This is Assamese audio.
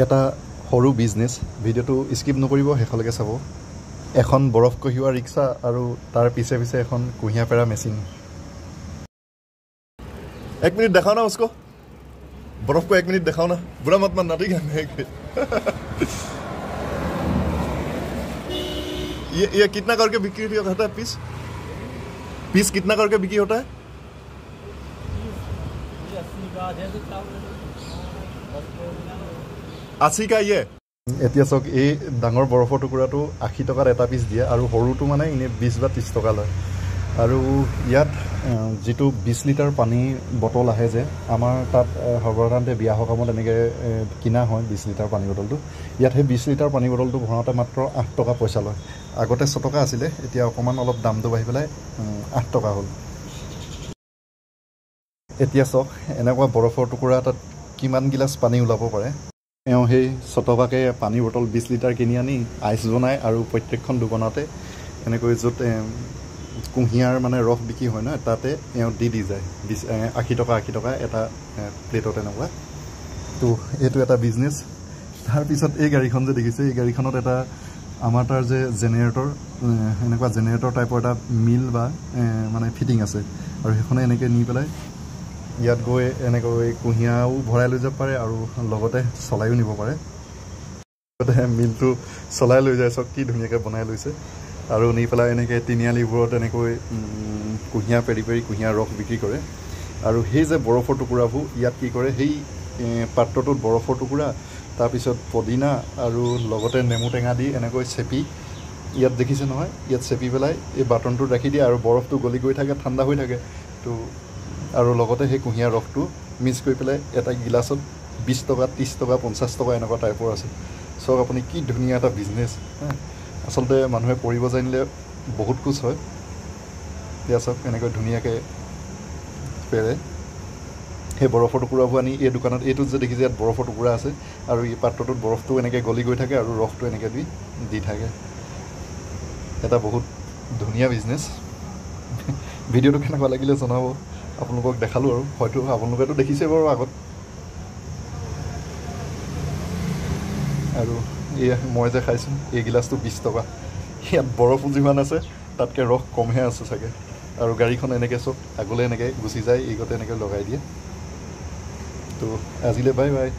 এটা সৰু বিজনেছ ভিডিঅ'টো স্কিপ নকৰিব শেষলৈকে চাব এখন বৰফ কঢ়িওৱা ৰিক্সা আৰু তাৰ পিছে পিছে এখন কুঁহিয়া পেৰা মেচিন एक मिनट दिखाओ ना उसको बर्फ को 1 मिनट दिखाओ ना बुरा मत मानना ठीक है ये कितना करके बिक्री होता है पीस पीस कितना करके बिक्री होता है 80 का ये এতিয়া চক এই ডাঙৰ বৰফৰ টুকুৰাটো 80 টকাত এটা পিস দিয়ে আৰু সৰুটো মানে ইনে 20 বা 30 টকা লয় আৰু ইয়াত যেটো 20 লিটাৰ পানী বটল আহে যে আমাৰ তাত সৰ্বসাধাৰণতে বিয়া সকামত এনেকৈ কিনা হয় 20 লিটাৰ পানী বটলটো ইয়াত হে 20 লিটাৰ পানী বটলটো ভৰাওঁতে মাত্ৰ 8 টকা পইচা লয় আগতে 6 টকা আছিল এতিয়া অকমান অলপ দামটো বাঢ়ি পেলাই 8 টকা হ'ল এতিয়া চক এনেকুৱা বৰফৰ টুকুৰা তাত কিমান গিলাস পানী ওলাব পাৰে এওঁ সেই 6 টকাকে পানী বটল 20 লিটাৰ কিনি আনি আইচ বনাই আৰু প্ৰত্যেকখন দোকানতে এনেকৈ য'ত কুঁহিয়াৰ মানে ৰস বিক্ৰী হয় না তাতে এওঁ দি যায় 80 টকা এটা প্লেটত এনেকুৱা তো এইটো এটা বিজনেছ তাৰ পিছত এই গাড়ীখন যে দেখিছে এই গাড়ীখনত এটা আমাৰ তাৰ যে জেনেৰেটৰ এনেকুৱা জেনেৰেটৰ টাইপৰ এটা মিল বা মানে ফিটিং আছে আৰু সেইখনে এনেকৈ নি পেলাই ইয়াত গৈ এনেকৈ কুঁহিয়াও ভৰাই লৈ যাব পাৰে আৰু লগতে চলাইও নিব পাৰে মিলটো চলাই লৈ যায় চক কি ধুনীয়াকৈ বনাই লৈছে আৰু নি পেলাই এনেকৈ তিনিআলিবোৰত এনেকৈ কুঁহিয়া পেৰি কুঁহিয়াৰ ৰস বিক্ৰী কৰে আৰু সেই যে বৰফৰ টুকুৰাবোৰ ইয়াত কি কৰে সেই পাত্ৰটোত বৰফৰ টুকুৰা তাৰপিছত পদিনা আৰু লগতে নেমু টেঙা দি এনেকৈ চেপি ইয়াত দেখিছে নহয় ইয়াত চেপি পেলাই এই বাটনটোত ৰাখি দিয়ে আৰু বৰফটো গলি গৈ থাকে ঠাণ্ডা হৈ থাকে তো আৰু লগতে সেই কুঁহিয়াৰ ৰসটো মিক্স কৰি পেলাই এটা গিলাছত 20 টকা 30 টকা 50 টকা এনেকুৱা টাইপৰ আছে সব আপুনি কি ধুনীয়া এটা বিজনেছ আসলতে মানুহে কৰিব জানিলে বহুত কুছ হয় এতিয়া সব এনেকৈ ধুনীয়াকৈ পেৰে সেই বৰফৰ টুকুৰাবোৰ আনি এই দোকানত এইটোত যে দেখিছে ইয়াত বৰফৰ টুকুৰা আছে আৰু এই পাত্ৰটোত বৰফটো এনেকৈ গলি গৈ থাকে আৰু ৰসটো এনেকৈ দি থাকে এটা বহুত ধুনীয়া বিজনেছ ভিডিঅ'টো কেনেকুৱা লাগিলে জনাব আপোনালোকক দেখালো আৰু হয়তো আপোনালোকেতো দেখিছে বাৰু আগত আৰু এই মই যে খাইছোঁ এই গিলাচটো 20 টকা ইয়াত বৰফো যিমান আছে তাতকৈ ৰস কমহে আছে চাগে আৰু গাড়ীখন এনেকৈ চব আগলৈ এনেকৈ গুচি যায় এইগতে এনেকৈ লগাই দিয়ে তো আজিলৈ বাই বাই